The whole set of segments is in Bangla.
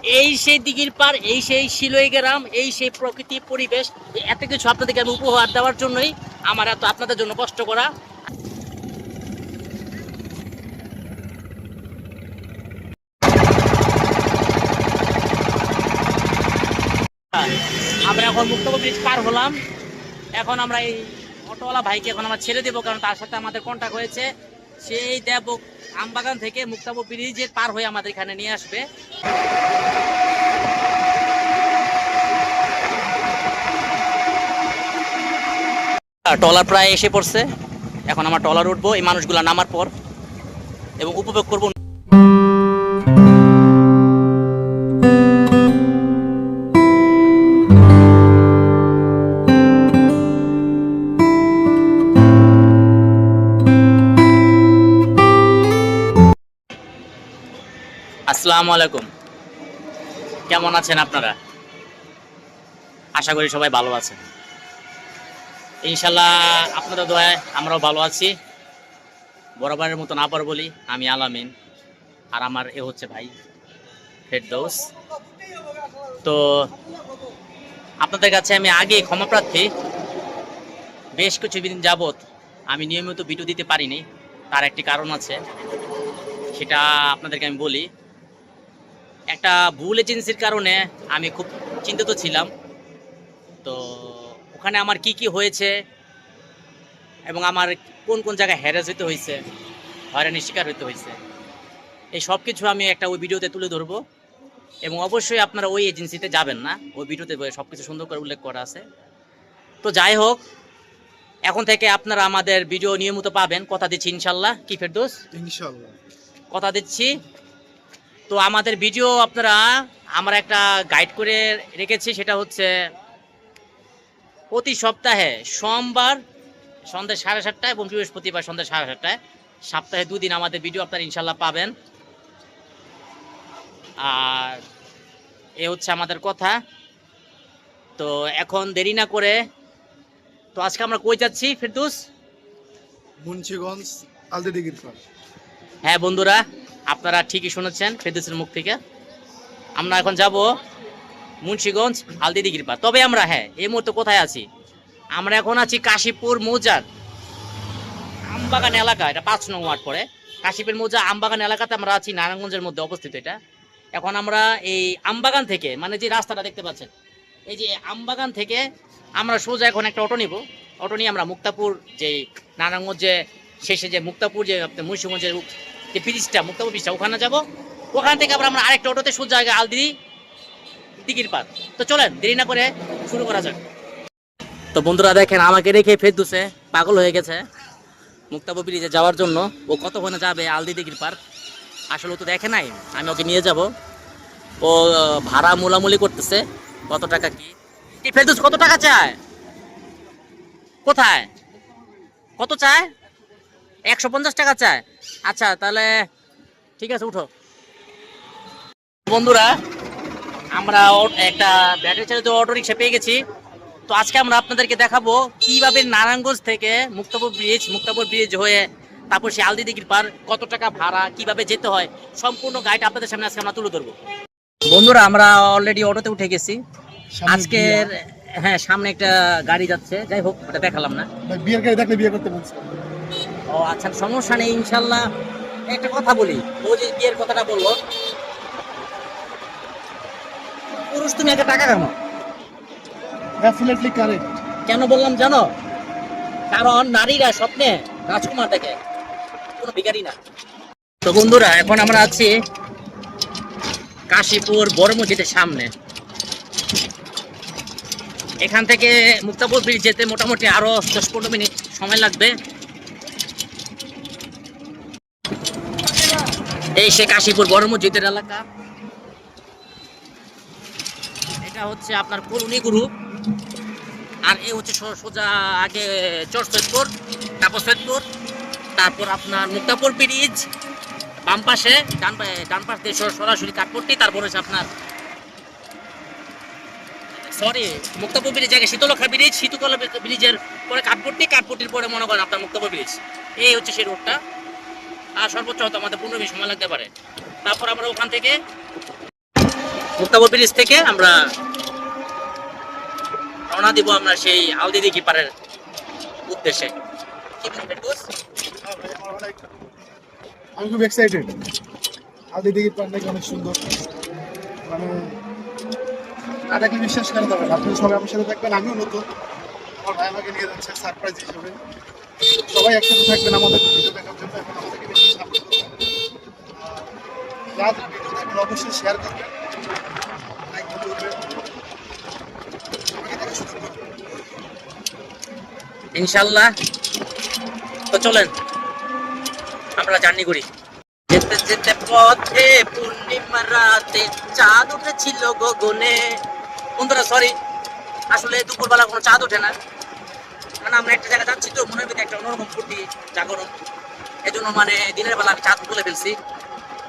এই সেই দিঘির পার, এই সেই শিলই গ্রাম, এই সেই প্রকৃতি পরিবেশ, এত কিছু আপনাদেরকে আমি উপহার দেওয়ার জন্যই আমার এত আপনাদের জন্য কষ্ট করা। আমরা এখন মুক্তাপুর ব্রিজ পার হলাম। এখন আমরা এই অটোওয়ালা ভাইকে এখন আমরা ছেড়ে দেবো, কারণ তার সাথে আমাদের কন্ট্যাক্ট হয়েছে। সেই দেব আমবাগান থেকে মুক্তাপুর ব্রিজের পার হয়ে আমাদের এখানে নিয়ে আসবে। ট্রলার প্রায় এসে পড়ছে। এখন আমরা ট্রলার উঠবো এই মানুষগুলা নামার পর এবং উপভোগ করবো। আসসালামু আলাইকুম, কেমন আছেন আপনারা? আশা করি সবাই ভালো আছেন। ইনশাল্লাহ আপনাদের দোয়ায় আমরাও ভালো আছি। বরাবরের মতন আবার বলি, আমি আলামিন, আর আমার এ হচ্ছে ভাই ফেরদৌস। তো আপনাদের কাছে আমি আগে ক্ষমাপ্রার্থী। বেশ কিছুদিন যাবৎ আমি নিয়মিত ভিডিও দিতে পারিনি, তার একটি কারণ আছে, সেটা আপনাদেরকে আমি বলি। একটা ভুল এজেন্সির কারণে আমি খুব চিন্তিত ছিলাম। তো ওখানে আমার কি কি হয়েছে এবং আমার কোন কোন জায়গায় হ্যারাস হতে হয়েছে, হয়রানির শিকার হতে হয়েছে, এই সব কিছু আমি একটা ওই ভিডিওতে তুলে ধরবো। এবং অবশ্যই আপনারা ওই এজেন্সিতে যাবেন না, ওই ভিডিওতে সব কিছু সুন্দর করে উল্লেখ করা আছে। তো যাই হোক, এখন থেকে আপনারা আমাদের ভিডিও নিয়মিত পাবেন, কথা দিচ্ছি ইনশাল্লাহ। কি ফেরদৌস? ইনশাআল্লাহ কথা দিচ্ছি। তো আমাদের ভিডিও আপনারা, আমরা একটা গাইড করে রেখেছি, সেটা হচ্ছে প্রতি সপ্তাহে সোমবার সন্ধ্যা 7:30টায় এবং বৃহস্পতিবার সন্ধ্যা 7:30টায়, সপ্তাহে 2 দিন আমাদের ভিডিও আপনারা ইনশাল্লাহ পাবেন। আর এ হচ্ছে আমাদের কথা। তো এখন দেরি না করে, তো আজকে আমরা কই যাচ্ছি ফেরদৌস? মুন্সিগঞ্জ আলদিদিগির পার। হ্যাঁ বন্ধুরা, আপনারা ঠিকই শুনেছেন ফেরদৌসের মুখ থেকে। আমরা এখন যাব মুন্সিগঞ্জ আলদিদিগির পার। তবে আমরা এই মুহূর্তে কোথায় আছি? আমরা এখন আছি কাশীপুর মৌজার আমবাগান এলাকা, এটা 5 নং ওয়ার্ড পড়ে। কাশীপুর মৌজা আমবাগান এলাকাতে আমরা আছি, নারায়ণগঞ্জের মধ্যে অবস্থিত এটা। এখন আমরা এই আমবাগান থেকে, মানে যে রাস্তাটা দেখতে পাচ্ছেন, এই যে আমবাগান থেকে আমরা সোজা এখন একটা অটো নিব। অটো নিয়ে আমরা মুক্তাপুর, যে নারায়ণগঞ্জে শেষে যে মুক্তাপুর, যে আপনার মুন্সিগঞ্জের যে ব্রিজটা, মুক্তাপুর ব্রিজটা, ওখানে যাব। ওখান থেকে আমরা আরেকটা অটোতে সোজা আলদি দিঘির পার। তো চলেন দেরি না করে শুরু করা যাক। তো বন্ধুরা দেখেন, আমাকে রেখে ফেরদৌসে পাগল হয়ে গেছে মুক্তাপুর ব্রিজে যাওয়ার জন্য। ও কতক্ষণে যাবে আলদি দিঘির পার, আসলে ও তো দেখে নাই। আমি ওকে নিয়ে যাব, ও ভাড়া মোলামুলি করতেছে কত টাকা কি। ফেরদৌস কত টাকা চায়? কোথায় কত চায়? 150 টাকা চায়। আচ্ছা তাহলে ঠিক আছে, উঠো। বন্ধুরা, আমরা একটা ব্যাটারি চালিত অটো রিক্সা পেয়ে গেছি। তো আজকে আমরা আপনাদেরকে দেখাবো কিভাবে নারায়ণগঞ্জ থেকে মুক্তাপুর ব্রিজ হয়ে তারপর সে আলদি দিঘির পার, কত টাকা ভাড়া, কিভাবে যেতে হয়, সম্পূর্ণ গাইড আপনাদের সামনে আজকে আমরা তুলে ধরবো। বন্ধুরা, আমরা অলরেডি অটোতে উঠে গেছি। আজকের সামনে একটা গাড়ি যাচ্ছে, যাই হোক ওটা দেখালাম না। বিয়ের গাড়ি দেখলে বিয়ে করতে বলছে। ও আচ্ছা, সমস্যা নেই ইনশাল্লাহ। একটা কথা বলি, ও যে বিয়ের কথাটা বললো, পুরুষ তুমি একটা টাকা কেন? Definitely correct. কেন বললাম জানো? কারণ নারীরা স্বপ্নে রাজকুমার দেখে, কোনো ভিখারি না। তো বন্ধুরা, এখন আমরা আছি কাশীপুর বড় মসজিদের সামনে। এখান থেকে মুক্তাপুর ব্রিজ যেতে মোটামুটি আরো 10-15 মিনিট সময় লাগবে। এই সে কাশীপুর বড় মসজিদের এলাকা। এটা হচ্ছে আপনার কলোনি গ্রুপ। আর এই হচ্ছে সোজা আগে চর সৈয়দপুর, তারপর সৈয়দপুর, তারপর আপনার মুক্তাপুর ব্রিজ বাম পাশে, ডান পাশ দিয়ে সরাসরি কাঠপট্টি, তারপর হচ্ছে আপনার মুক্তাপুর ব্রিজ আগে শীতলক্ষা ব্রিজ, শীতলক্ষা ব্রিজের পরে কাঠপট্টির পরে মনে করেন আপনার মুক্তাপুর ব্রিজ। এই হচ্ছে সেই রোডটা। আর সর্বোচ্চ হয়তো আমাদের 15 মিনিট সময় লাগতে পারে। তারপর আমরা ওখান থেকে মুক্তাপুর ব্রিজ থেকে আমরা রওনা দিব আমরা সেই আলদিদিঘি পাড়ের উদ্দেশ্যে। কি বলবেন ফেরদৌস? আমি খুব এক্সাইটেড। আলদি দিঘির পাড় নাকি অনেক সুন্দর, মানে না দেখলে বিশ্বাস করা যাবে না। আপনি সবাই আমার সাথে থাকবেন, আমিও নতুন, আমার ভাই আমাকে নিয়ে যাচ্ছে সারপ্রাইজ হিসেবে। সবাই একসাথে থাকবেন আমাদের ভিডিও দেখার জন্য। এখন আমাদেরকে বেশি সাপোর্ট করবেন। যারা ভিডিও দেখবেন অবশ্যই শেয়ার করবেন, লাইক করবেন, আমাকে দেখা সুযোগ করবেন। ইনশাল্লাহ। তো চলেন আমরা জার্নি করি। যেতে যেতে পথে পূর্ণিমা রাতে চাঁদ উঠেছিল গগনে। বন্ধুরা সরি, আসলে দুপুরবেলা কোনো চাঁদ ওঠে না, মানে আমরা একটা জায়গায় যাচ্ছি তো মনের ভিতরে একটা অন্যরকম ফুর্তি জাগরণ, এজন্য মানে দিনের বেলা আমি চাঁদ তুলে ফেলছি।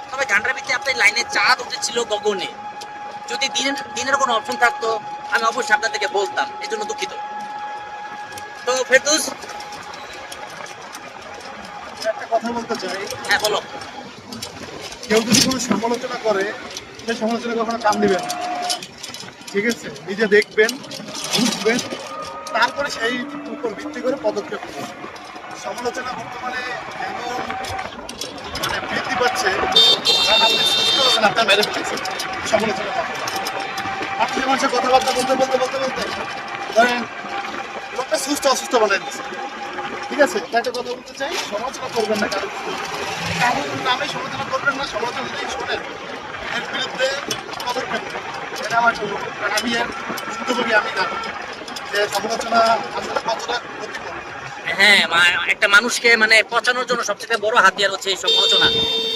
তবে গানটার ভিতরে আপনার লাইনে চাঁদ উঠেছিল গগনে, যদি দিনের কোনো অপশন থাকতো আমি অবশ্যই আপনাদেরকে বলতাম, এই জন্য দুঃখিত। তো ফেরদৌস, একটা কথা বলতে চাই, হ্যাঁ বলো। কেউ যদি কোনো সমালোচনা করে সেই সমালোচনা কখনো কান দিবেন না, ঠিক আছে? নিজে দেখবেন, বুঝবেন, তারপরে সেই উপর ভিত্তি করে পদক্ষেপ নেবেন। সমালোচনা বর্তমানে এমন মানে বৃদ্ধি পাচ্ছে, কারণ আপনি সুস্থ হবেন, আপনার মেরে ফেলেছেন সমালোচনা করতে। আপনি মানুষের কথাবার্তা বলতে বলতে বলতে বলতে ধরেন লোকটা সুস্থ অসুস্থ বানাই দিচ্ছে, ঠিক আছে? একটা কথা বলতে চাই, সমালোচনা করবেন না কারণ নামে সমালোচনা করবেন না। সমালোচনা যদি শোনেন এর বিরুদ্ধে পদক্ষেপ নেবেন। এটা আমার জন্য, কারণ আমি এর ভুক্তভোগী, আমি জানি যে সমালোচনা আসলে কতটা ক্ষতিকর। হ্যাঁ, একটা মানুষকে মানে পচানোর জন্য সবচেয়ে বড় হাতিয়ার হচ্ছে এই সমালোচনা।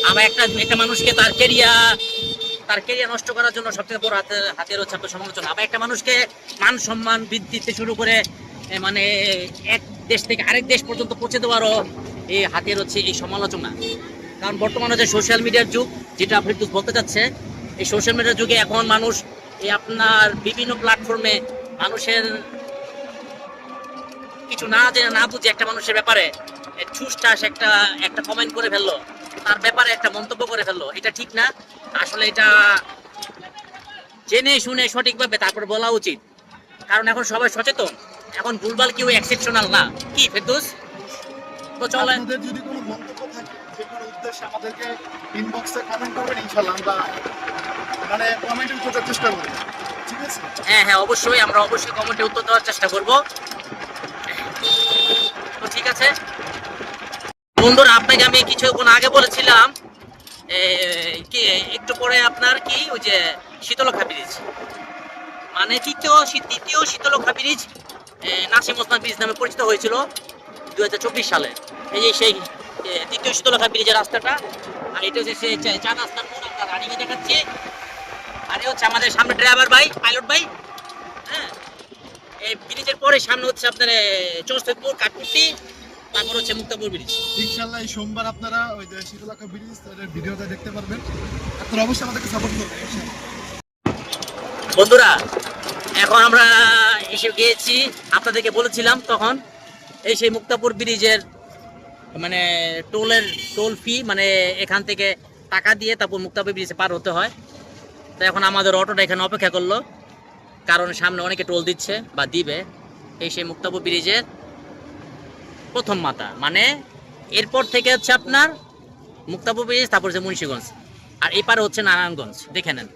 আমার একটা মানুষকে তার কেরিয়ার নষ্ট করার জন্য সবচেয়ে বড় হাতিয়ার হচ্ছে আপনার সমালোচনা। আবার একটা মানুষকে মান সম্মান বৃদ্ধিতে শুরু করে মানে এক দেশ থেকে আরেক দেশ পর্যন্ত পৌঁছে দেওয়ারও এই হাতিয়ার হচ্ছে এই সমালোচনা। কারণ বর্তমানে যে সোশ্যাল মিডিয়ার যুগ, যেটা আপনি বলতে চাচ্ছে, এই সোশ্যাল মিডিয়ার যুগে এখন মানুষ এই আপনার বিভিন্ন প্ল্যাটফর্মে মানুষের কিছু না জেনে না বুঝে একটা মানুষের ব্যাপারে ঠুসঠাস একটা কমেন্ট করে ফেললো, তার ব্যাপারে একটা মন্তব্য করে ফেললো। এটা ঠিক না। আসলে এটা জেনে শুনে সঠিকভাবে তারপর বলা উচিত, কারণ এখন সবাই সচেতন, এখন ভুলভাল কেউ এক্সেপশনাল না। কি ফেরদৌস? তো চলে, আপনাদের যদি কোনো মন্তব্য থাকে, যে কোনো উদ্দেশ্যে আমাদেরকে ইনবক্সে কমেন্ট করবেন, ইনশাআল্লাহ আমরা মানে কমেন্টে উত্তর দেওয়ার চেষ্টা করব, ঠিক আছে? হ্যাঁ হ্যাঁ অবশ্যই, আমরা অবশ্যই কমেন্টে উত্তর দেওয়ার চেষ্টা করব। তো ঠিক আছে বন্ধুরা, আপনাকে আমি কিছুক্ষণ আগে বলেছিলাম কি একটু পরে আপনার কি ওই যে শীতলক্ষা ব্রিজ, মানে দ্বিতীয় শীতলক্ষা ব্রিজ, নাসিম ওসমান ব্রিজ নামে পরিচিত হয়েছিল 2024 সালে। এই যে সেই দ্বিতীয় শীতলক্ষা ব্রিজের রাস্তাটা, আর এটা হচ্ছে সেই চা রাস্তার মোড় আমরা রানিংয়ে দেখাচ্ছি। আর এই হচ্ছে আমাদের সামনে ড্রাইভার ভাই, পাইলট ভাই। হ্যাঁ, এই ব্রিজের পরে সামনে হচ্ছে আপনার চৌস্তপুর কাঠপুটি, তারপর হচ্ছে মুক্তাপুর ব্রিজ। ইনশাআল্লাহ এই সোমবার আপনারা ওই যে শীতলক্ষা ব্রিজ এর ভিডিওটা দেখতে পারবেন। আপনারা অবশ্যই আমাদেরকে সাপোর্ট করবেন ইনশাআল্লাহ। বন্ধুরা, এখন আমরা এসে গিয়েছি, আপনাদেরকে বলেছিলাম তখন, এই সেই মুক্তাপুর ব্রিজের মানে টোল ফি, মানে এখান থেকে টাকা দিয়ে তারপর মুক্তাপুর ব্রিজে পার হতে হয়। তো এখন আমাদের অটোটা এখানে অপেক্ষা করলো, কারণ সামনে অনেকে টোল দিচ্ছে বা দিবে। এই সেই মুক্তাপুর ব্রিজের প্রথম মাথা, মানে এরপর থেকে হচ্ছে আপনার মুক্তাপুর ব্রিজ, তারপর হচ্ছে মুন্সিগঞ্জ, আর এই পারে হচ্ছে নারায়ণগঞ্জ। দেখে নেন।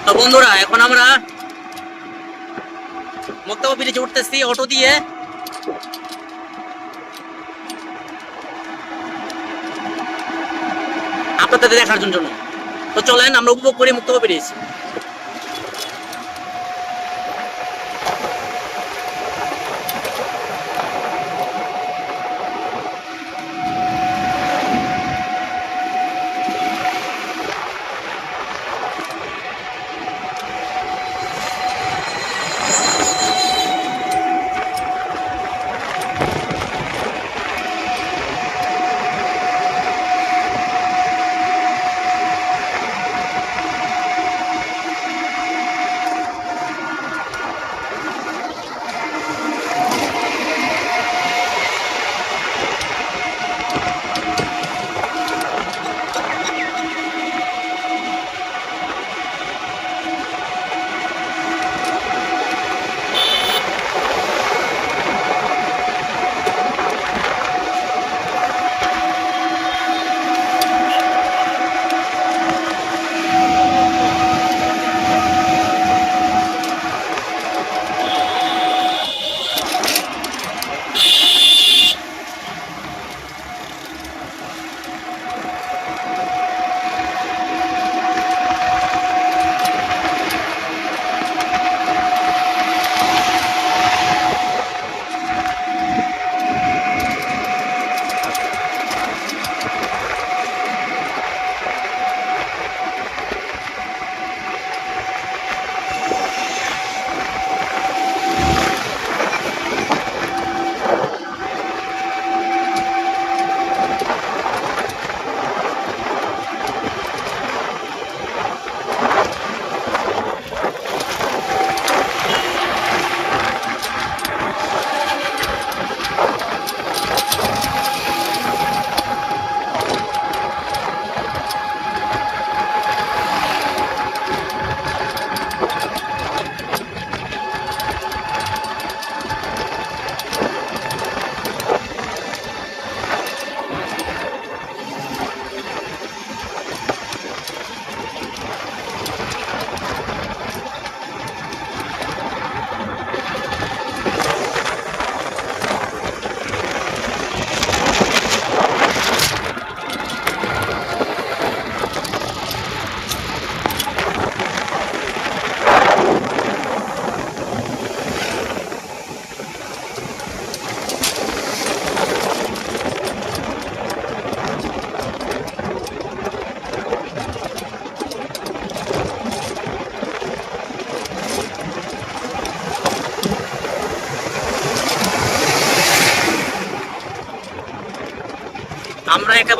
তো বন্ধুরা, এখন আমরা মুক্তাপুর ব্রিজে উঠতেছি অটো দিয়ে। আপনাদের দেখার জন্য। তো চলেন আমরা উপভোগ করি মুক্তাপুর ব্রিজ।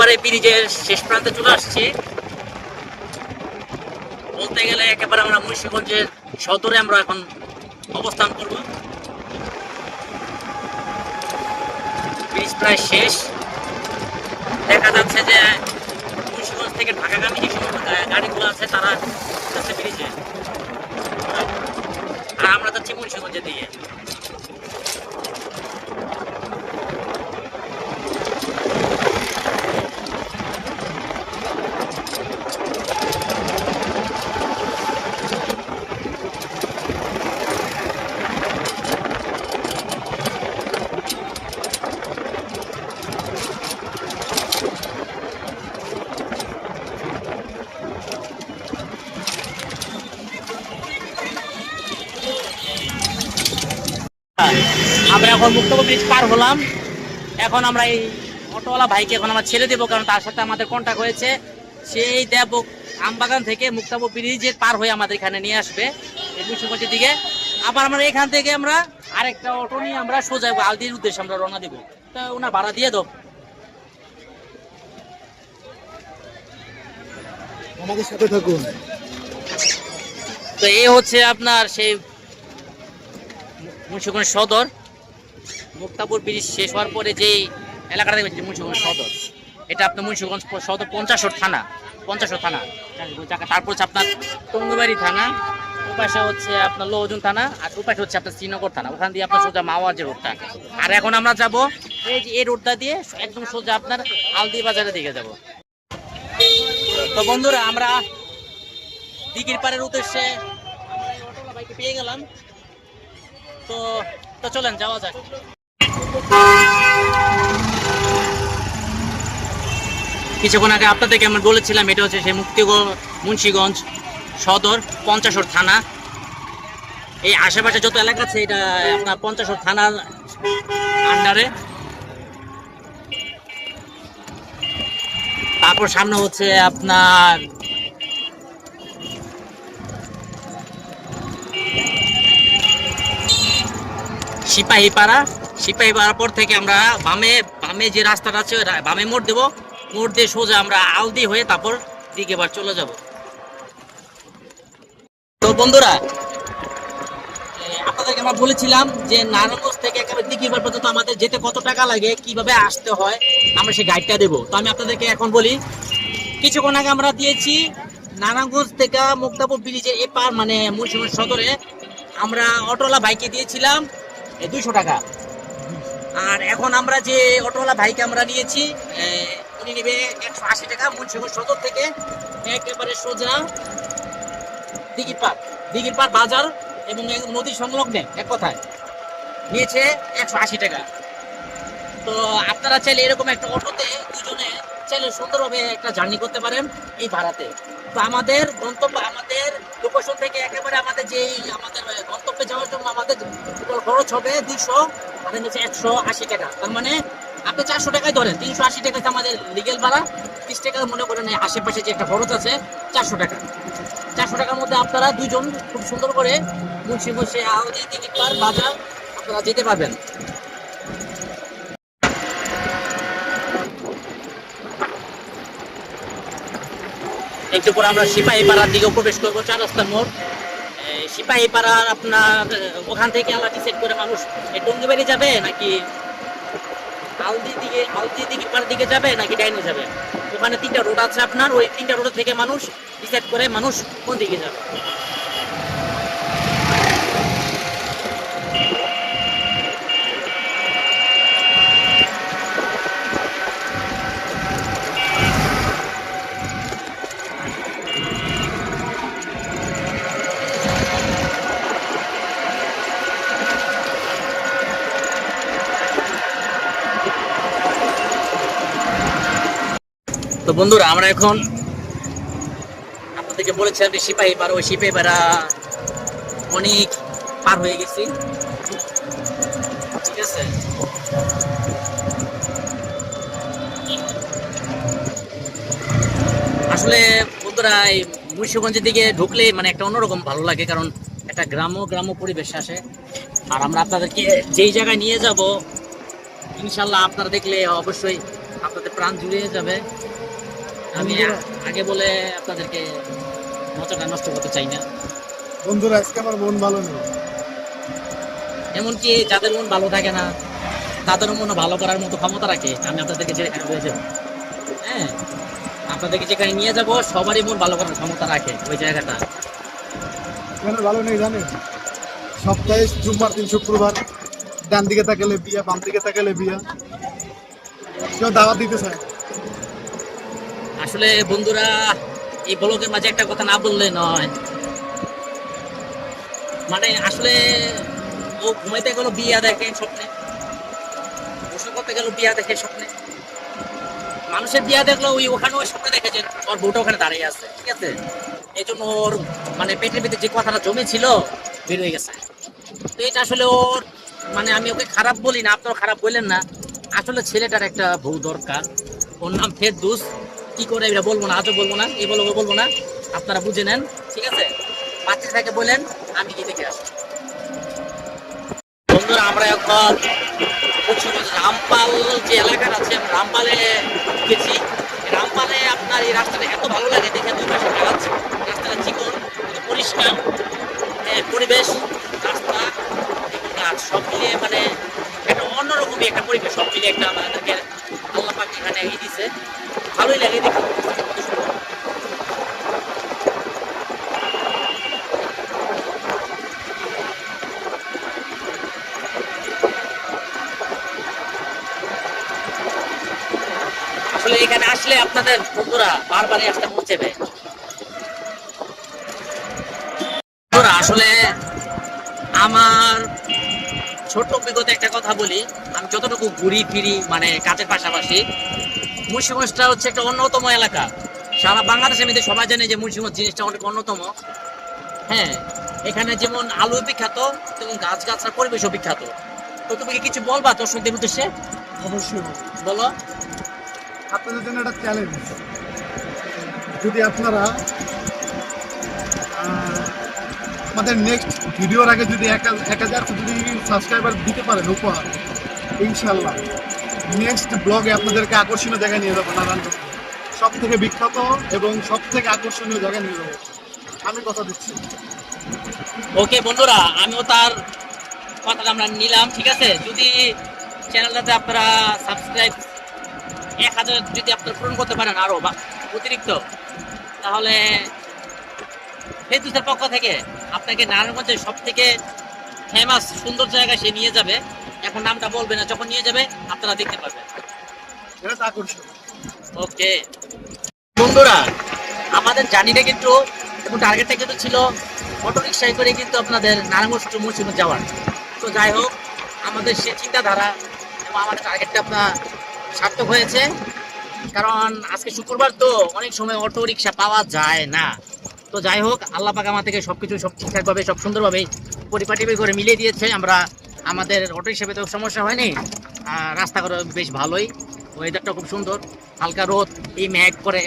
একেবারে ব্রিজের শেষ প্রান্তে চলে আসছি। বলতে গেলে একেবারে আমরা মুন্সিগঞ্জের সদরে আমরা এখন অবস্থান করব। ব্রিজ প্রায় শেষ। দেখা যাচ্ছে যে মুন্সিগঞ্জ থেকে ঢাকাগামী যে সমস্ত গাড়িগুলো আছে তারা যাচ্ছে ব্রিজে, আর আমরা যাচ্ছি মুন্সিগঞ্জের দিকে। আমরা এখন মুক্তবর ব্রিজ পার হলাম। এখন আমরা এই অটোওয়ালা ভাইকে এখন আমরা ছেড়ে দেবো, কারণ তার সাথে আমাদের কন্ট্যাক্ট হয়েছে। সেই দেব আমবাগান থেকে মুক্তাবর ব্রিজের পার হয়ে আমাদের এখানে নিয়ে আসবে এই মুন্সিগঞ্জের দিকে। আবার আমরা এখান থেকে আমরা আরেকটা অটো নিয়ে আমরা সোজা আলদির উদ্দেশ্যে আমরা রওনা দেবো। তা ওনার ভাড়া দিয়ে দাও। আমাদের সাথে থাকুন। তো এই হচ্ছে আপনার সেই মুন্সিগঞ্জ সদর। মুক্তাপুর ব্রিজ শেষ হওয়ার পরে যেই এলাকাটা দেখবেন মুন্সিগঞ্জ সদর, এটা আপনার মুন্সিগঞ্জ সদর 50 থানা। তারপর হচ্ছে আপনার টঙ্গিবাড়ি থানা, ওপাশে হচ্ছে আপনার লোহজন থানা, আর ওপাশে হচ্ছে আপনার শ্রীনগর থানা। ওখান দিয়ে আপনার সোজা মাওয়ার যে রোডটা। আর এখন আমরা যাব এই যে এই রোডটা দিয়ে একদম সোজা আপনার আলদি বাজারের দিকে যাব। তো বন্ধুরা আমরা দিঘির পাড়ের উদ্দেশ্যে অটোলা বাইকে পেয়ে গেলাম। তো তো চলেন যাওয়া যাক। কিছুক্ষণ আগে আপনাদেরকে আমরা বলেছিলাম এটা হচ্ছে সেই মুন্সিগঞ্জ সদর 50 থানা। এই আশেপাশে যত এলাকা আছে এটা আপনার 50 থানার আন্ডারে। তারপর সামনে হচ্ছে আপনার সিপাহীপাড়া পর থেকে আমরা বামে যে রাস্তাটা আছে বামে মোড় দেবো। মোড় দিয়ে সোজা আমরা আলদি হয়ে তারপর দিকে এবার চলে যাব। তো বন্ধুরা আপনাদেরকে আমরা বলেছিলাম যে নারায়ণগঞ্জ থেকে একেবারে দিঘিরপাড় পর্যন্ত আমাদের যেতে কত টাকা লাগে, কিভাবে আসতে হয়, আমরা সেই গাইডটা দেবো। তো আমি আপনাদেরকে এখন বলি, কিছুক্ষণ আগে আমরা দিয়েছি নারায়ণগঞ্জ থেকে মুক্তাপুর ব্রিজের এপার মানে মুন্সিগঞ্জ সদরে আমরা অটোওয়ালা বাইকে দিয়েছিলাম 200 টাকা। আর এখন আমরা যে অটোওয়ালা ভাইকে আমরা নিয়েছি উনি নেবে 180 টাকা মুন্সিগঞ্জ সদর থেকে একেবারে সোজা দিঘিরপাড় বাজার এবং নদী সংলগ্নে এক কথায় নিয়েছে 180 টাকা। তো আপনারা চাইলে এরকম একটা অটোতে দুজনে চাইলে সুন্দরভাবে একটা জার্নি করতে পারেন এই ভাড়াতে। তো আমাদের গন্তব্য আমাদের লোকেশন থেকে একেবারে আমাদের গন্তব্যে যাওয়ার জন্য আমাদের খরচ হবে 200 আমাদের নিচে 180 টাকা। তার মানে আপনি 400 টাকায় ধরেন, 380 টাকাতে আমাদের লিগেল ভাড়া, 30 টাকা মনে করেন আশেপাশে যে একটা খরচ আছে 400 টাকা। 400 টাকার মধ্যে আপনারা দুজন খুব সুন্দর করে মুন্সিগঞ্জে আলদি দিঘিরপাড় বাজার আপনারা যেতে পারবেন। একটু পর আমরা সিপাহীপাড়ার দিকে প্রবেশ করবো, 4 রাস্তার মোড়। সিপাহীপাড়ার আপনার ওখান থেকে আমরা ডিসাইড করে মানুষ টঙ্গিবাড়ি যাবে নাকি আলদি দিঘিরপাড় দিকে যাবে নাকি ডাইনে যাবে। ওখানে 3টা রোড আছে আপনার, ওই 3টা রোড থেকে মানুষ ডিসাইড করে মানুষ কোন দিকে যাবে। তো বন্ধুরা আমরা এখন আপনাদেরকে বলেছিলাম যে সিপাহীপাড়া, ওই সিপাহীপাড়া অনেক পার হয়ে গেছি, ঠিক আছে। আসলে বন্ধুরা এই মুন্সিগঞ্জের দিকে ঢুকলে মানে একটা অন্যরকম ভালো লাগে, কারণ একটা গ্রাম্য পরিবেশ আসে। আর আমরা আপনাদেরকে যেই জায়গায় নিয়ে যাব ইনশাল্লাহ আপনারা দেখলে অবশ্যই আপনাদের প্রাণ জুড়িয়ে যাবে। আমি আগে বলে আপনাদেরকে মজাটা নষ্ট করতে চাই না। বন্ধুরা, আজকে আমার মন ভালো নেই। এমনকি যাদের মন ভালো থাকে না তাদেরও মন ভালো করার মতো ক্ষমতা রাখে। আমি আপনাদেরকে যেখানে নিয়ে যাবো, হ্যাঁ, আপনাদেরকে যেখানে নিয়ে যাবো সবারই মন ভালো করার ক্ষমতা রাখে ওই জায়গাটা। কেন ভালো নেই জানেন? সপ্তাহে জুম্মার দিন শুক্রবার ডান দিকে তাকালে বিয়া, বাম দিকে তাকালে বিয়া, কেউ দাওয়াত দিতে চায় না। আসলে বন্ধুরা, এই ব্লগের মাঝে একটা কথা না বললে নয়। মানে আসলে ও ঘুমাইতে গেল বিয়া দেখে স্বপ্নে, গোসল করতে গেল বিয়া দেখে স্বপ্নে, মানুষের বিয়া দেখলো ওখানে ওই স্বপ্নে দেখে যে ওর বউটা ওখানে দাঁড়িয়ে আছে, ঠিক আছে? এই জন্য ওর মানে পেটের ভিতরে যে কথাটা জমেছিল বের হয়ে গেছে। তো এটা আসলে ওর মানে আমি ওকে খারাপ বলি না, আপনারা খারাপ বললেন না। আসলে ছেলেটার একটা বউ দরকার। ওর নাম ফেরদৌস। কি করে এটা বলবো না, আজও বলবো না, এই বলবো না, আপনারা বুঝে নেন, ঠিক আছে? বাচ্চাটাকে বলেন আমি কি দেখে আসি। বন্ধুরা, আমরা এখন রামপাল যে এলাকাটা আছে, রামপালে গেছি। রামপালে আপনার এই রাস্তাটা এত ভালো লাগে দেখে, দুই পাশে গাছ, রাস্তাটা চিকন, পরিষ্কার, পরিবেশ, রাস্তা এবং গাছ সব মিলিয়ে মানে একটা অন্যরকমই একটা পরিবেশ। সব মিলিয়ে একটা আমাদেরকে আল্লাহ পাক এখানে দিছে, ভালোই লাগে দেখে। আসলে এখানে আসলে আপনাদের বন্ধুরা বারবারই আসতে মন চাইবে। বন্ধুরা, আসলে আমার ছোট্ট অভিজ্ঞতা একটা কথা বলি। আমি যতটুকু ঘুরি ফিরি মানে কাজের পাশাপাশি, মুন্সিগঞ্জটা হচ্ছে একটা অন্যতম এলাকা। সারা বাংলাদেশের মধ্যে সবাই জানে যে মুন্সিগঞ্জ জিনিসটা অনেক অন্যতম। হ্যাঁ, এখানে যেমন আলু বিখ্যাত তেমন গাছগাছড়ার পরিবেশও বিখ্যাত। তো তুমি কি কিছু বলবা দর্শকদের উদ্দেশ্যে? অবশ্যই বলো। আপনাদের জন্য একটা চ্যালেঞ্জ, যদি আপনারা আমাদের নেক্সট ভিডিওর আগে যদি 1000 যদি সাবস্ক্রাইবার দিতে পারেন উপহার, ইনশাল্লাহ নেক্সট ব্লগে আপনাদেরকে আকর্ষণীয় জায়গায় নিয়ে যাবো। নারায়ণগঞ্জ সব থেকে বিখ্যাত এবং সব থেকে আকর্ষণীয় জায়গায় নিয়ে যাবো, আমি কথা দিচ্ছি। ওকে বন্ধুরা, আমিও তার কথাটা আমরা নিলাম, ঠিক আছে? যদি চ্যানেলটাতে আপনারা সাবস্ক্রাইব 1000 যদি আপনারা পূরণ করতে পারেন আরো বা অতিরিক্ত, তাহলে ফেসবুকের পক্ষ থেকে আপনাকে নারায়ণগঞ্জের সব থেকে ফেমাস সুন্দর জায়গায় সে নিয়ে যাবে। এখন নামটা বলবে না, যখন নিয়ে যাবে আপনারা দেখতে পারবেন। এটা তো আকর্ষণ। ওকে বন্ধুরা, আমাদের জার্নিটা কিন্তু এবং টার্গেটটা কিন্তু ছিল অটো রিক্সায় করে কিন্তু আপনাদের নারায়ণগঞ্জ টু মুন্সিগঞ্জ যাওয়ার। তো যাই হোক, আমাদের সে চিন্তাধারা এবং আমাদের টার্গেটটা আপনার সার্থক হয়েছে। কারণ আজকে শুক্রবার তো অনেক সময় অটো রিক্সা পাওয়া যায় না। তো যাই হোক, আল্লাহ পাক আমার থেকে সবকিছু সব ঠিকঠাকভাবে সব সুন্দরভাবে পরিপাটি করে মিলিয়ে দিয়েছে। আমরা আমাদের অটো হিসেবে তো সমস্যা হয়নি। রাস্তাঘাট বেশ ভালোই, ওয়েদারটা খুব সুন্দর, হালকা রোদ, এই মেঘ করে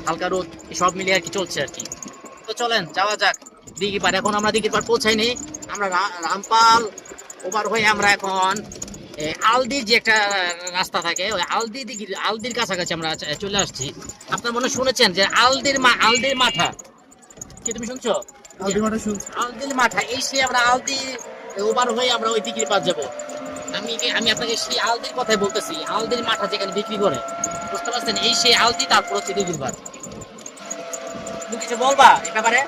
হালকা রোদ, সব মিলিয়ে আর কি চলছে আর কি। তো চলেন যাওয়া যাক দিঘির পাড়। এখন আমরা দিঘির পাড় পৌঁছাইনি, আমরা রামপাল ওভার হয়ে আমরা এখন আলদির যে একটা রাস্তা থাকে ওই আলদির কাছাকাছি আমরা চলে আসছি। আপনার মনে শুনেছেন যে আলদির মাঠা, কি তুমি শুনছো? আলদির মাঠা, এই সে আমরা আলদি ওভার হয়ে আমরা ওই দিঘির পাড় যাবো। আমি আপনাকে সেই আলদির কথাই বলতেছি, আলদির মাঠা যেখানে বিক্রি করে, বুঝতে পারছেন? এই সেই আলদি, তারপর হচ্ছে দিঘির পাড়। তুমি কিছু বলবা এই ব্যাপারে?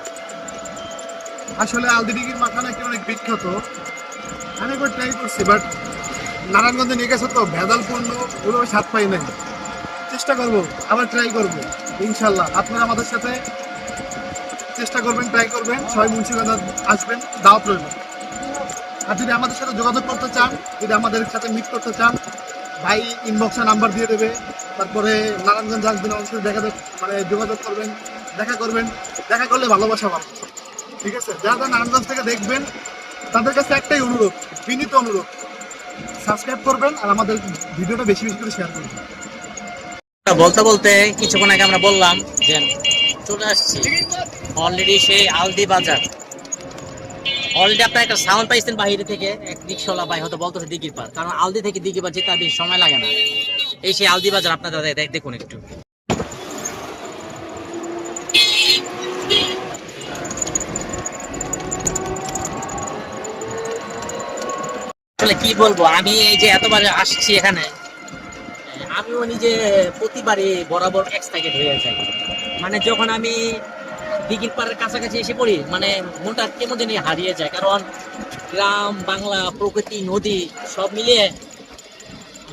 আসলে আলদিডিগির মাথা নাকি অনেক বিখ্যাত, আমি একবার ট্রাই করছি, বাট নারায়ণগঞ্জে নিয়ে গেছে তো ভেজালপূর্ণ, ওগুলো স্বাদ পাই নাই। চেষ্টা করব, আবার ট্রাই করব ইনশাল্লাহ। আপনারা আমাদের সাথে চেষ্টা করবেন, ট্রাই করবেন, সবাই মুন্সিগঞ্জ আসবেন, দাওয়াত রইল। আর যদি আমাদের সাথে যোগাযোগ করতে চান, যদি আমাদের সাথে মিট করতে চান, ভাই ইনবক্সে নাম্বার দিয়ে দেবে। তারপরে নারায়ণগঞ্জ আসবেন, আমাদের সাথে মানে যোগাযোগ করবেন, দেখা করবেন। দেখা করলে ভালোবাসা ভালো, ঠিক আছে? যারা নারায়ণগঞ্জ থেকে দেখবেন তাদের কাছে একটাই অনুরোধ, বিনীত অনুরোধ, সাবস্ক্রাইব করবেন আর আমাদের ভিডিওটা বেশি বেশি করে শেয়ার করবেন। বলতে বলতে কিছুক্ষণ আগে আমরা বললাম যে চলে আসছি অলরেডি সেই আলদি বাজার। অলরেডি আপনার একটা সাউন্ড পাইছেন বাইরে থেকে, এক রিক্সাওয়ালা ভাই হয়তো বলতেছে দিঘির পার, কারণ আলদি থেকে দিঘির পার যেতে আর বেশি সময় লাগে না। এই সেই আলদি বাজার, আপনারা দেখুন একটু। আসলে কি বলবো, আমি এই যে এতবার আসছি এখানে, আমিও নিজে প্রতিবারই বরাবর এক্সাইটেড হয়ে যাই। মানে যখন আমি দিঘির পাড়ের কাছাকাছি এসে পড়ি, মানে মনটা কেমন জানি হারিয়ে যায়। কারণ গ্রাম বাংলা, প্রকৃতি, নদী সব মিলিয়ে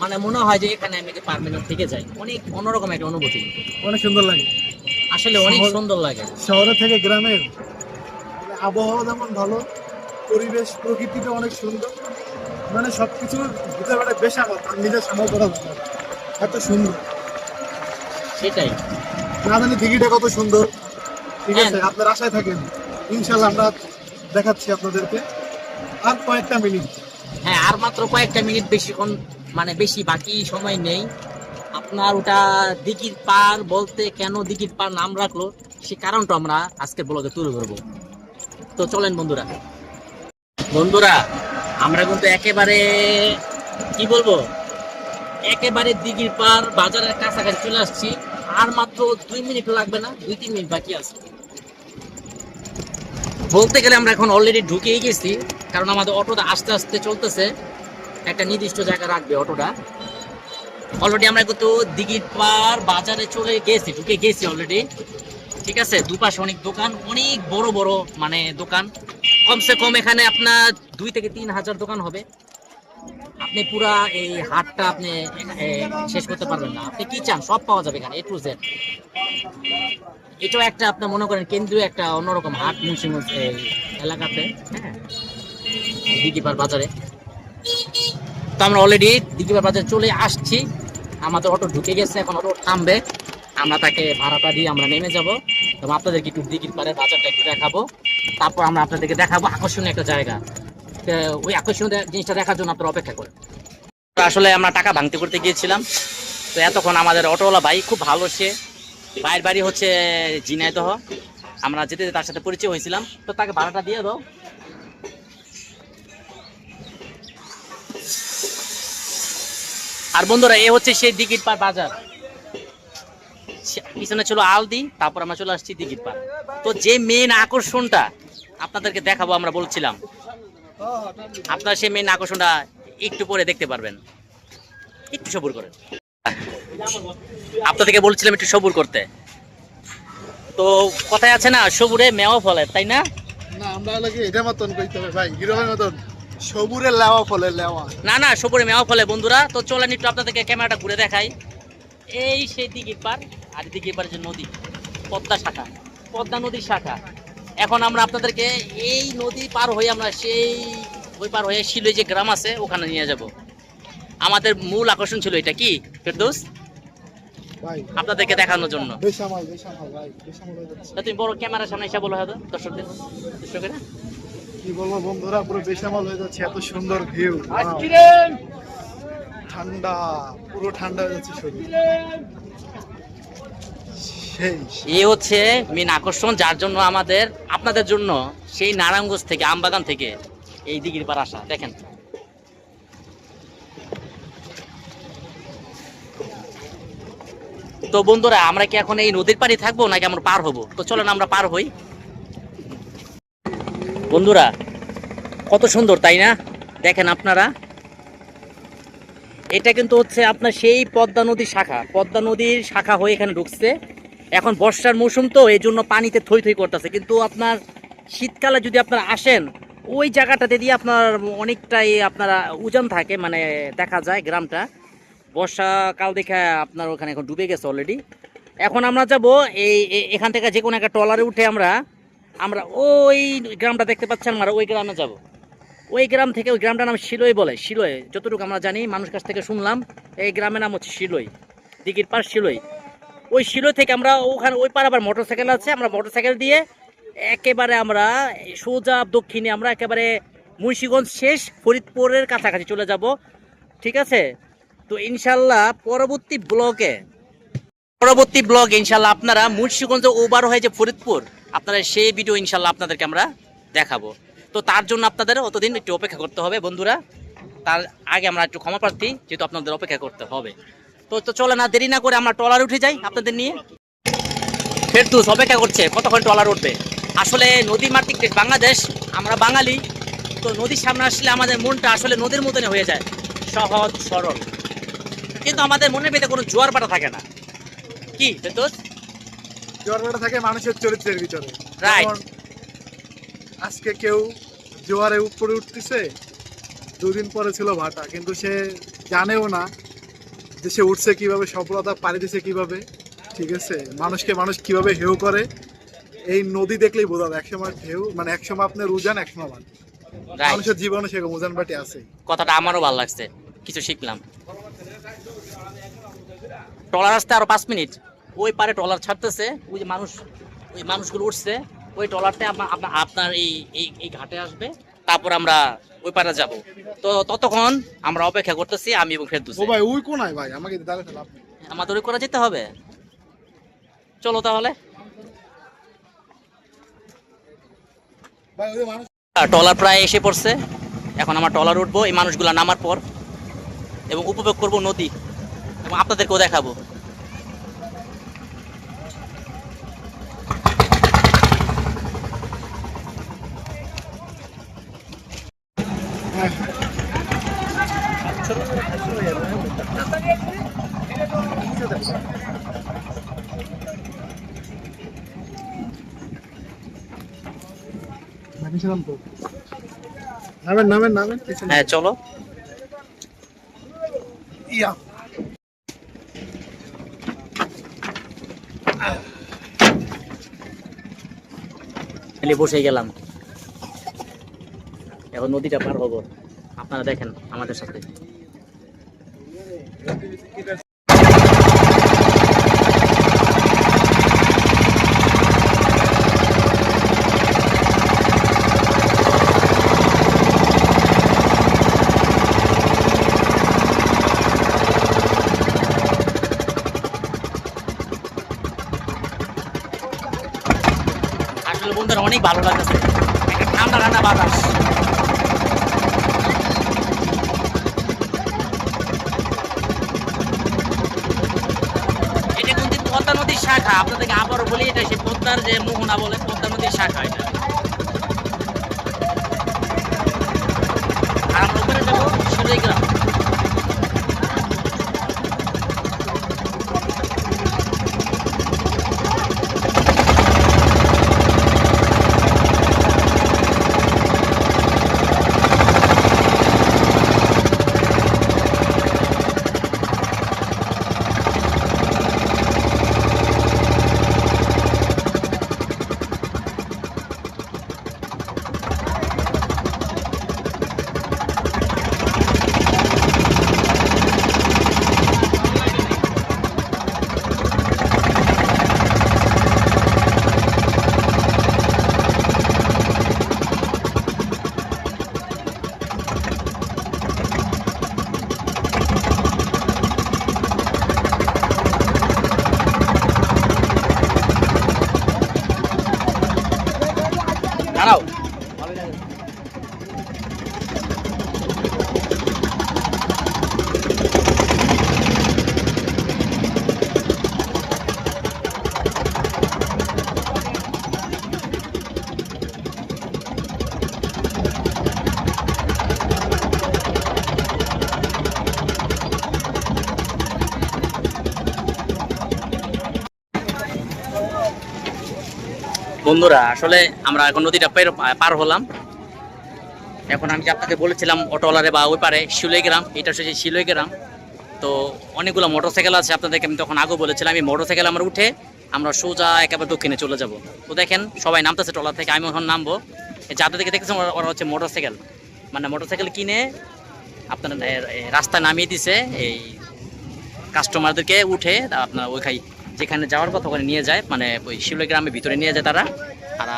মানে মনে হয় যে এখানে আমি পার্মানেন্ট থেকে যাই। অনেক অন্যরকম একটা অনুভূতি, অনেক সুন্দর লাগে। আসলে অনেক সুন্দর লাগে। শহরের থেকে গ্রামের আবহাওয়া যেমন ভালো, পরিবেশ প্রকৃতিটা অনেক সুন্দর, মানে সবকিছু বুঝতে পারে বেশ আমার নিজের সামল করা যাবে না। এত সুন্দর, সেটাই। না জানি দিঘিটা কত সুন্দর। ঠিক আছে, হ্যাঁ। আপনার আশায় থাকেন, ইনশাল্লাহ আমরা দেখাচ্ছি আপনাদেরকে। আর কয়েকটা মিনিট। হ্যাঁ, আর মাত্র কয়েকটা মিনিট, বেশিক্ষণ মানে বেশি বাকি সময় নেই। আপনার ওটা দিঘির পার বলতে কেন দিঘির পার নাম রাখলো, সে কারণটা আমরা আজকে ব্লগে তুলে ধরবো। তো চলেন বন্ধুরা। বন্ধুরা, আমরা কিন্তু একেবারে কি বলবো, একেবারে দিঘির পার বাজারের কাছাকাছি চলে আসছি। আর মাত্র 2 মিনিট লাগবে না, 2-3 মিনিট বাকি আছে। বলতে গেলে আমরা এখন অলরেডি ঢুকেই গেছি, কারণ আমাদের অটোটা আস্তে আস্তে চলতেছে। একটা নির্দিষ্ট জায়গা রাখবে অটোটা। অলরেডি আমরা কিন্তু দিঘির পার বাজারে চলে গেছি, ঢুকে গেছি অলরেডি। ঠিক আছে, দুপাশে অনেক দোকান, অনেক বড় বড় মানে দোকান। কমসে কম এখানে আপনার 2 থেকে 3 হাজার দোকান হবে। আপনি পুরা এই হাটটা আপনি শেষ করতে পারবেন না। আপনি কি চান সব পাওয়া যাবে এখানে, A to Z। এটাও একটা আপনার মনে করেন কেন্দ্রীয় একটা অন্যরকম হাট মুন্সিগঞ্জ এলাকাতে, হ্যাঁ, দিঘিপার বাজারে। তো আমরা অলরেডি দিঘিপার বাজারে চলে আসছি। আমাদের অটো ঢুকে গেছে, এখন অটো থামবে, আমরা তাকে ভাড়াটা দিয়ে আমরা নেমে যাব এবং আপনাদেরকে একটু দিঘির পাড়ের বাজারটা একটু দেখাবো। তারপর আমরা আপনাদেরকে দেখাবো আকর্ষণীয় একটা জায়গা। ওই আকর্ষণীয় জিনিসটা দেখার জন্য আপনারা অপেক্ষা করেন। আসলে আমরা টাকা ভাঙতে করতে গিয়েছিলাম, তো এতক্ষণ আমাদের অটোওয়ালা ভাই খুব ভালো, সে ভাইয়ের বাড়ি হচ্ছে ঝিনাইদহ। আমরা যেতে যেতে তার সাথে পরিচয় হয়েছিলাম, তো তাকে ভাড়াটা দিয়ে দাও। আর বন্ধুরা, এ হচ্ছে সেই দিঘির পাড় বাজার। পিছনে ছিল আলদি, তারপর আমরা চলে আসছি দিঘির পাড়। তো যে মেন আকর্ষণটা আপনাদেরকে দেখাবো আমরা বলছিলাম, আপনারা সেই মেন আকর্ষণটা একটু পরে দেখতে পারবেন। একটু সবুর করেন, আপনাদেরকে বলছিলাম একটু সবুর করতে। তো কথায় আছে না, সবুরে মেওয়া ফলে, তাই না? না, আমরা লাগে এটা মতন কইতে হবে ভাই, হিরোর মতন সবুরের লেওয়া ফলে লেওয়া। না না, সবুরে মেওয়া ফলে বন্ধুরা। তো চলেন একটু আপনাদেরকে ক্যামেরাটা ঘুরে দেখাই। এই সেই দিঘির পার, আর দিঘির পার যে নদী, পদ্মা শাখা, পদ্মা নদীর শাখা। এখন আমরা আপনাদেরকে এই নদী পার হয়ে আমরা সেই ওই পার হয়ে শিলই যে গ্রাম আছে ওখানে নিয়ে যাব। আমাদের মূল আকর্ষণ ছিল এটা, কি ফেরদৌস, ভাই আপনাদেরকে দেখানোর জন্য। বেশামাল ভাই, বেশামাল হয়ে যাচ্ছে। তা তুমি বড় ক্যামেরার সামনে এসে বলো হয়তো দর্শকদের। কি বলবো বন্ধুরা, পুরো বেশামাল হয়ে যাচ্ছে, এত সুন্দর ভিউ, ঠান্ডা, পুরো ঠান্ডা হয়ে যাচ্ছে শরীর। সেই এই হচ্ছে মেন আকর্ষণ, যার জন্য আমাদের আপনাদের জন্য সেই নারায়ণগঞ্জ থেকে, আমবাগান থেকে এই দিঘির পার আসা। দেখেন, তো বন্ধুরা, আমরা কি এখন এই নদীর পাড়ে থাকবো নাকি আমরা পার হবো? তো চলেন আমরা পার হই। বন্ধুরা, কত সুন্দর তাই না? দেখেন আপনারা, এটা কিন্তু হচ্ছে আপনার সেই পদ্মা নদীর শাখা, পদ্মা নদীর শাখা হয়ে এখানে ঢুকছে। এখন বর্ষার মৌসুম, তো এই জন্য পানিতে থই থই করতেছে। কিন্তু আপনার শীতকালে যদি আপনারা আসেন, ওই জায়গাটাতে দিয়ে আপনার অনেকটাই আপনারা উজান থাকে, মানে দেখা যায় গ্রামটা। বর্ষাকাল দেখে আপনার ওখানে এখন ডুবে গেছে অলরেডি। এখন আমরা যাব এখান থেকে যে কোনো একটা ট্রলারে উঠে আমরা আমরা ওই গ্রামটা দেখতে পাচ্ছেন, আমরা ওই গ্রামে যাব। ওই গ্রাম থেকে, ওই গ্রামটার নাম শিলই বলে, শিলই, যতটুকু আমরা জানি, মানুষ কাছ থেকে শুনলাম এই গ্রামের নাম হচ্ছে শিলই, দিঘির পার শিলই। ওই শিলই থেকে আমরা ওখানে ওই পার আবার মোটরসাইকেল আছে, আমরা মোটরসাইকেল দিয়ে একেবারে আমরা সোজা দক্ষিণে আমরা একেবারে মুন্সিগঞ্জ শেষ ফরিদপুরের কাছাকাছি চলে যাব। ঠিক আছে, তো ইনশাল্লাহ পরবর্তী ব্লগে ইনশাল্লাহ আপনারা মুন্সিগঞ্জ ওভার হয়ে যে ফরিদপুর, আপনারা সেই ভিডিও ইনশাল্লাহ আপনাদেরকে আমরা দেখাবো। তো তার জন্য আপনাদের অতদিন একটু অপেক্ষা করতে হবে বন্ধুরা। তার আগে আমরা একটু ক্ষমা প্রার্থী, যেহেতু আপনাদের অপেক্ষা করতে হবে। তো চলে না দেরি না করে আমরা ট্রলার উঠে যাই আপনাদের নিয়ে। ফেরদৌস অপেক্ষা করছে কতক্ষণ ট্রলার উঠবে। আসলে নদী মাতৃক দেশ বাংলাদেশ, আমরা বাঙালি, তো নদীর সামনে আসলে আমাদের মনটা আসলে নদীর মতনই হয়ে যায়, সহজ সরল। কিন্তু আমাদের মনের ভিতরে কোনো জোয়ার ভাটা থাকে না, কি ফেরদৌস? জোয়ার ভাটা থাকে মানুষের চরিত্রের ভিতরে। Right. যেমন আজকে কেউ জোয়ারে উপরে উঠতেছে, দুদিন পরে ছিল ভাটা, কিন্তু সে জানেও না যে সে উঠছে কিভাবে, সফলতা পাড়ি দিছে কিভাবে। ঠিক আছে, মানুষকে মানুষ কিভাবে হেউ করে এই নদী দেখলেই বোঝা যায়। একসময় ঢেউ মানে একসময় আপনার উজান, একসময় ভাটা। Right. মানুষের জীবনে সেরকম উজান বাটি আছে। কথাটা আমারও ভালো লাগছে, কিছু শিখলাম। ট্রলার আসতে আরো 5 মিনিট, ওই পারে ট্রলার ছাড়তেছে, ওই যে মানুষ, ওই মানুষগুলো উঠছে, ওই ট্রলারটা আপনার এই এই এই ঘাটে আসবে, তারপর আমরা ওই পারে যাব। তো ততক্ষণ আমরা অপেক্ষা করতেছি, আমি এবং ফেরদৌস। ও ভাই ওই কোনায় ভাই, আমাকে দাঁড়াতে লাভ নেই। আমাদের ওই করে যেতে হবে, চলো তাহলে। ভাই ওই মানুষ ট্রলার প্রায় এসে পড়ছে, এখন আমরা ট্রলার উঠবো এই মানুষগুলো নামার পর, এবং উপভোগ করব নদী, এবং আপনাদেরকেও দেখাবো। নামেন নামেন নামেন। হ্যাঁ চলো। ইয়া বসে গেলাম, এখন নদীটা পার হবো, আপনারা দেখেন আমাদের সাথে। আসলে বন্ধুরা অনেক ভালো লাগতেছে, একটা ঠান্ডা ঠান্ডা বাতাস। এটা কিন্তু পদ্মা নদীর শাখা, আপনাদেরকে আবারও বলি, এটা সে পদ্মার যে মোহনা বলে, পদ্মা নদীর শাখা এটা। আর আমরা উপরে যাবো শিলাইগ্রাম। দাঁড়াও, বন্ধুরা আসলে আমরা এখন নদীটা পার হলাম। এখন আমি যে আপনাকে বলেছিলাম অটোলারে বা ওই পারে শিলাইগ্রাম, এটা হচ্ছে শিলাইগ্রাম। তো অনেকগুলো মোটরসাইকেল আছে, আপনাদেরকে আমি তখন আগে বলেছিলাম, এই মোটরসাইকেল আমরা উঠে আমরা সোজা একেবারে দক্ষিণে চলে যাব। তো দেখেন সবাই নামতেছে ট্রলার থেকে, আমি এখন নামবো। যাদের দিকে দেখতেছেন ওরা হচ্ছে মোটরসাইকেল, মানে মোটরসাইকেল কিনে আপনার রাস্তায় নামিয়ে দিছে এই কাস্টমারদেরকে, উঠে আপনার ওইখানে যেখানে যাওয়ার কথা ওখানে নিয়ে যায়, মানে ওই শিলাইগ্রামের ভিতরে নিয়ে যায় তারা, আর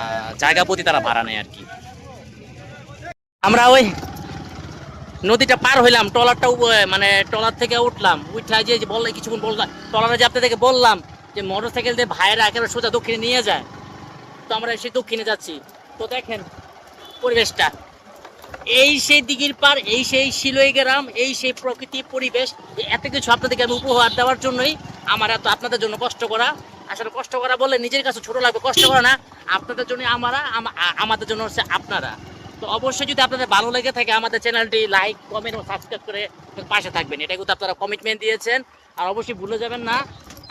জায়গা প্রতি তারা ভাড়া নেয় আর কি। আমরা ওই নদীটা পার হইলাম, ট্রলারটা মানে ট্রলার থেকে উঠলাম, উঠে যে বললাম কিছুক্ষণ বললাম ট্রলারে যে আপনাদেরকে বললাম যে মোটর সাইকেল দিয়ে ভাইয়েরা একেবারে সোজা দক্ষিণে নিয়ে যায়। তো আমরা সেই দক্ষিণে যাচ্ছি। তো দেখেন পরিবেশটা, এই সেই দিঘির পার, এই সেই শিলই গ্রাম, এই সেই প্রকৃতি পরিবেশ, এত কিছু আপনাদেরকে আমি উপহার দেওয়ার জন্যই আমার এত আপনাদের জন্য কষ্ট করা। আসলে কষ্ট করা বললে নিজের কাছে ছোট লাগবে, কষ্ট করা না, আপনাদের জন্য আমাদের জন্য হচ্ছে আপনারা। তো অবশ্যই যদি আপনাদের ভালো লেগে থাকে আমাদের চ্যানেলটি লাইক কমেন্ট ও সাবস্ক্রাইব করে পাশে থাকবেন, এটা কিন্তু আপনারা কমিটমেন্ট দিয়েছেন। আর অবশ্যই ভুলে যাবেন না,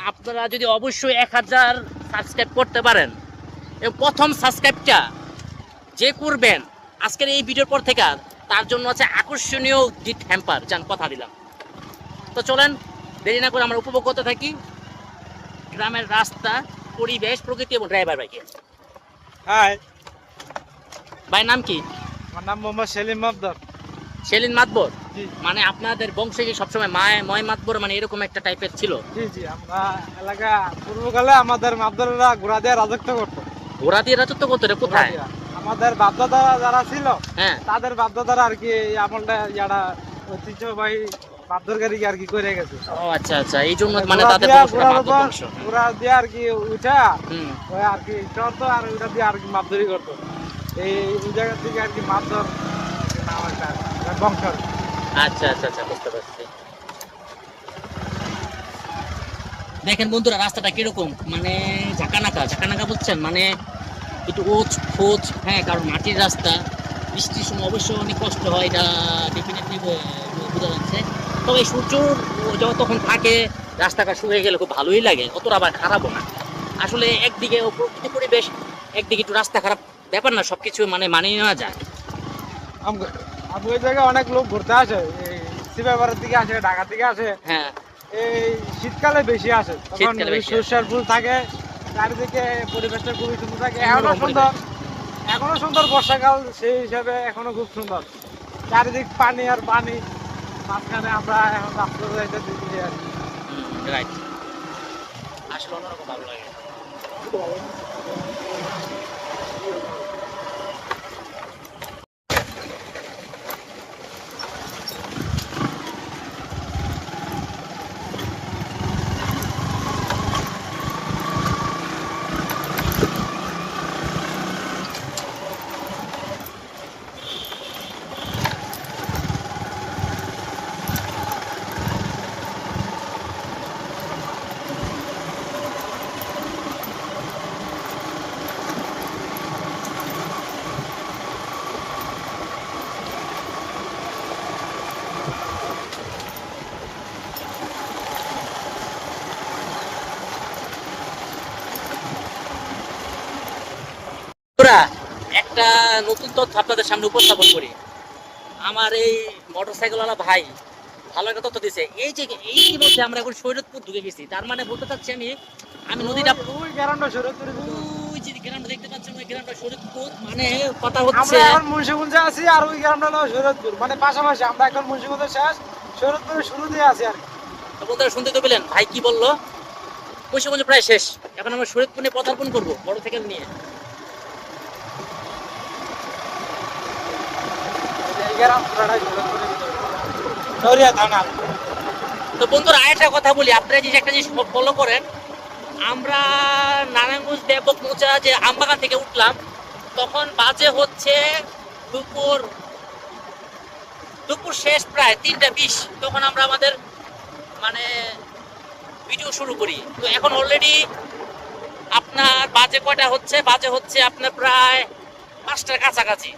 আপনারা যদি অবশ্যই 1000 সাবস্ক্রাইব করতে পারেন, এবং প্রথম সাবস্ক্রাইবটা যে করবেন আজকের এই ভিডিওর পর থেকে, তার জন্য আছে আকর্ষণীয় গিফট হ্যাম্পার, যান কথা দিলাম। তো চলেন দেরি না করে আমরা উপভোগ করতে থাকি গ্রামের রাস্তা, পরিবেশ, প্রকৃতি এবং ড্রাইভার ভাইকে। হাই, ভাই নাম কি? আমার নাম মোহাম্মদ সেলিম মাবদার। সেলিন মাতবর? জি মানে আপনাদের বংশে কি সবসময় ময় মাতবর মানে এরকম একটা টাইপের ছিল? জি জি, আমরা এলাকা পূর্বকালে আমাদের মাবদাররা ঘোড়া দিয়ে রাজত্ব করতো। ঘোড়া দিয়ে রাজত্ব করতো রে? ঘোড়া কোথায়? দিয়া। আমাদের বাপদাদা যারা ছিল, হ্যাঁ। তাদের বাপদাদারা আর কি এই আমলটা ইয়ারা ঐতিহ্যবাহী বাপদারগারি আর কি করে গেছে। ও আচ্ছা আচ্ছা, এই জন্য মানে ঘোড়া তাদের দিয়া, বংশটা ঘোড়ার মাতবর উপর বংশ। ঘোড়া দিয়ে আর কি উঠা হুম। ওই আর কি চড়তো, আর ওইটা দিয়ে আর কি মাপধরি করতো। ওই জায়গা থেকে আর কি মাপধর নাম একটা বংশ। আচ্ছা আচ্ছা আচ্ছা, বুঝতে পারছি। দেখেন বন্ধুরা রাস্তাটা কিরকম, মানে ঝাঁকানাকা ঝাঁকানাকা বুঝছেন, মানে একটু ওচ খোঁজ, হ্যাঁ, কারণ মাটির রাস্তা, বৃষ্টির সময় অবশ্যই অনেক কষ্ট হয়, এটা ডেফিনেটলি বোঝা যাচ্ছে। তবে সূর্য যতক্ষণ থাকে রাস্তাটা শুকিয়ে গেলে খুব ভালোই লাগে, অতটা আবার খারাপও না। আসলে একদিকে প্রকৃতি পরিবেশ, একদিকে একটু রাস্তা খারাপ, ব্যাপার না, সব কিছু মানে মানিয়ে নেওয়া যায়। আমি ওই জায়গায় অনেক লোক ঘুরতে আসে, এই সিপাহীপাড়ার দিকে আসে, ঢাকা থেকে আসে। হ্যাঁ, এই শীতকালে বেশি আসে, তখন শীতকালে বেশি সর্ষের ফুল থাকে, চারিদিকে পরিবেশটা খুবই সুন্দর থাকে। এখনো অন্যরকম সুন্দর, এখনো সুন্দর, বর্ষাকাল সেই হিসাবে এখনো খুব সুন্দর। চারিদিক পানি আর পানি, মাঝখানে আমরা এখন রাস্তা যাইতে দিচ্ছি আর কি। রাইট, আসলে অন্যরকম ভালো লাগে। বন্ধুরা, একটা নতুন তথ্য আপনাদের সামনে উপস্থাপন করি। আমার এই মোটরসাইকেলওয়ালা ভাই ভালো একটা তথ্য দিয়েছে। এই যে এই মধ্যে আমরা এখন শরীয়তপুর ঢুকে গেছি, তার মানে বলতে চাচ্ছি আমি নদীটা, ওই গ্রামটা শরীয়তপুরে, ওই যে গ্রামটা দেখতে পাচ্ছেন, ওই গ্রামটা শরীয়তপুর, মানে কথা হচ্ছে আমরা এখন মুন্সিগঞ্জে আছি, আর ওই গ্রামটা হলো শরীয়তপুর, মানে পাশাপাশি। আমরা এখন মুন্সিগঞ্জের শেষ, শরীয়তপুরের শুরু দিয়ে আছি আর কি। তো বন্ধুরা শুনতে তো পেলেন ভাই কি বললো, মুন্সিগঞ্জ প্রায় শেষ, এখন আমরা শরীয়তপুর নিয়ে পদার্পণ করবো বড় সাইকেল নিয়ে। এই গ্রাম পুরাটাই শরীয়তপুরের ভিতরে, নড়িয়া থানা। তো বন্ধুরা আরেকটা কথা বলি, আপনারা যে একটা জিনিস ফলো করেন, আমরা নারায়ণগঞ্জ দেবক মোচা যে আমবাগান থেকে উঠলাম, তখন বাজে হচ্ছে দুপুর দুপুর শেষ প্রায় 3টা 20, তখন আমরা আমাদের মানে ভিডিও শুরু করি। তো এখন অলরেডি আপনার বাজে কয়টা হচ্ছে, বাজে হচ্ছে আপনার প্রায় 5টার কাছাকাছি।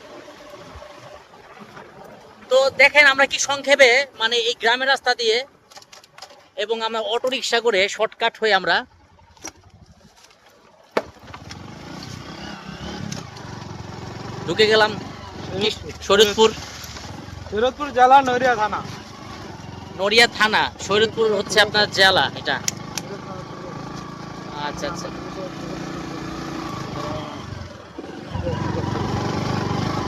তো দেখেন আমরা কি সংক্ষেপে মানে এই গ্রামের রাস্তা দিয়ে, এবং আমরা অটো রিক্সা করে শর্টকাট হয়ে আমরা ঢুকে গেলাম শরীয়তপুর। শরীয়তপুর জেলা, নড়িয়া থানা। নড়িয়া থানা, শরীয়তপুর হচ্ছে আপনার জেলা এটা। আচ্ছা আচ্ছা,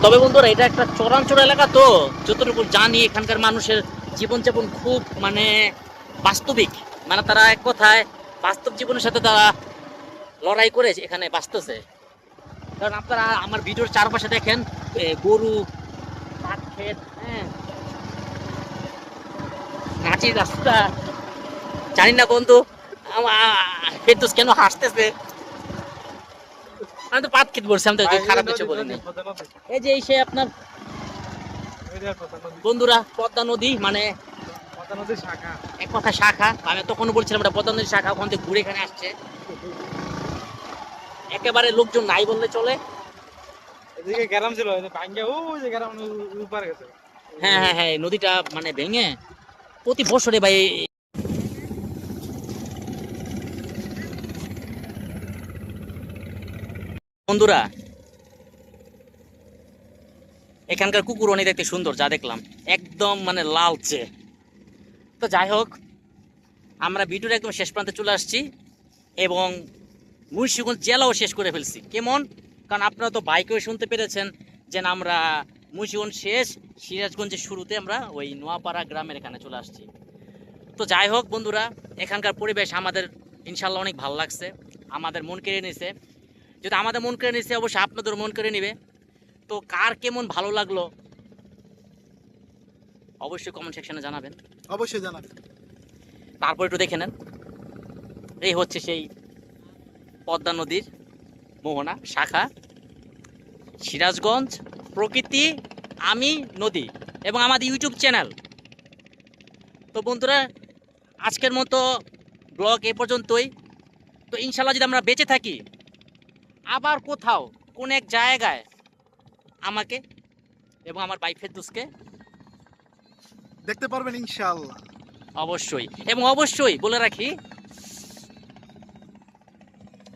তবে বন্ধুরা এটা একটা চরাঞ্চল এলাকা, তো যতটুকু জানি এখানকার মানুষের জীবনযাপন খুব মানে বাস্তবিক, মানে তারা এক কথায় বাস্তব জীবনের সাথে তারা লড়াই করে এখানে বাঁচতেছে। কারণ আপনারা আমার ভিডিওর চারপাশে দেখেন গরু, পাট ক্ষেত, হ্যাঁ, মাটির রাস্তা। জানি না বন্ধু ফেরদৌস কেন হাসতেছে, আমি তো পাট ক্ষেত বলছি, আমি তো খারাপ কিছু বলিনি। এই যে এই সে আপনার নদী আর পদ্মা নদী। বন্ধুরা পদ্মা নদী মানে পদ্মা নদীর শাখা। এক কথা শাখা, আমি তখন বলছিলাম এটা পদ্মা নদীর শাখা, ওখান থেকে ঘুরে এখানে আসছে। একেবারে লোকজন নাই বললে চলে। এদিকে গ্রাম ছিল, ওই যে ভাঙ্গে ওই যে গ্রাম উপরে গেছে। হ্যাঁ হ্যাঁ হ্যাঁ, এই নদীটা মানে ভেঙে প্রতি বছরে ভাই বন্ধুরা এখানকার কুকুর অনেক দেখতে সুন্দর, যা দেখলাম একদম মানে লালচে। তো যাই হোক, আমরা ভিডিওর একদম শেষ প্রান্তে চলে আসছি এবং মুন্সিগঞ্জ জেলাও শেষ করে ফেলছি। কেমন? কারণ আপনারা তো বাইকেও শুনতে পেরেছেন যে না, আমরা মুন্সিগঞ্জ শেষ, সিরাজগঞ্জের শুরুতে আমরা ওই নোয়াপাড়া গ্রামের এখানে চলে আসছি। তো যাই হোক বন্ধুরা, এখানকার পরিবেশ আমাদের ইনশাল্লাহ অনেক ভালো লাগছে, আমাদের মন কেড়ে নিছে। যদি আমাদের মন কেড়ে নিছে, অবশ্যই আপনাদের মন কেড়ে নিবে। তো কার কেমন ভালো লাগলো অবশ্যই কমেন্ট সেকশনে জানাবেন। অবশ্যই জানাবেন। তারপর একটু দেখে নেন, এই হচ্ছে সেই পদ্মা নদীর মোহনা শাখা, সিরাজগঞ্জ প্রকৃতি, আমি নদী এবং আমাদের ইউটিউব চ্যানেল। তো বন্ধুরা আজকের মতো ব্লগ এ পর্যন্তই। তো ইনশাল্লাহ যদি আমরা বেঁচে থাকি, আবার কোথাও কোন এক জায়গায় আমাকে এবং আমার ভাই ফেরদৌসকে দেখতে পারবেন ইনশাআল্লাহ। অবশ্যই, এবং অবশ্যই বলে রাখি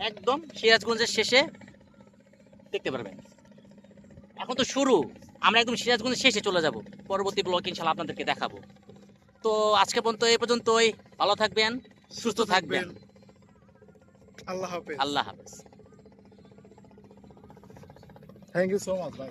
একদম সিরাজগঞ্জের শেষে দেখতে পারবেন। এখন তো শুরু, আমরা একদম সিরাজগঞ্জের শেষে চলে যাব, পরবর্তী ব্লগ ইনশাল্লাহ আপনাদেরকে দেখাবো। তো আজকে পর্যন্ত এই পর্যন্তই, ভালো থাকবেন, সুস্থ থাকবেন। আল্লাহ হাফেজ। আল্লাহ হাফেজ। থ্যাংক ইউ সো মাচ ভাই।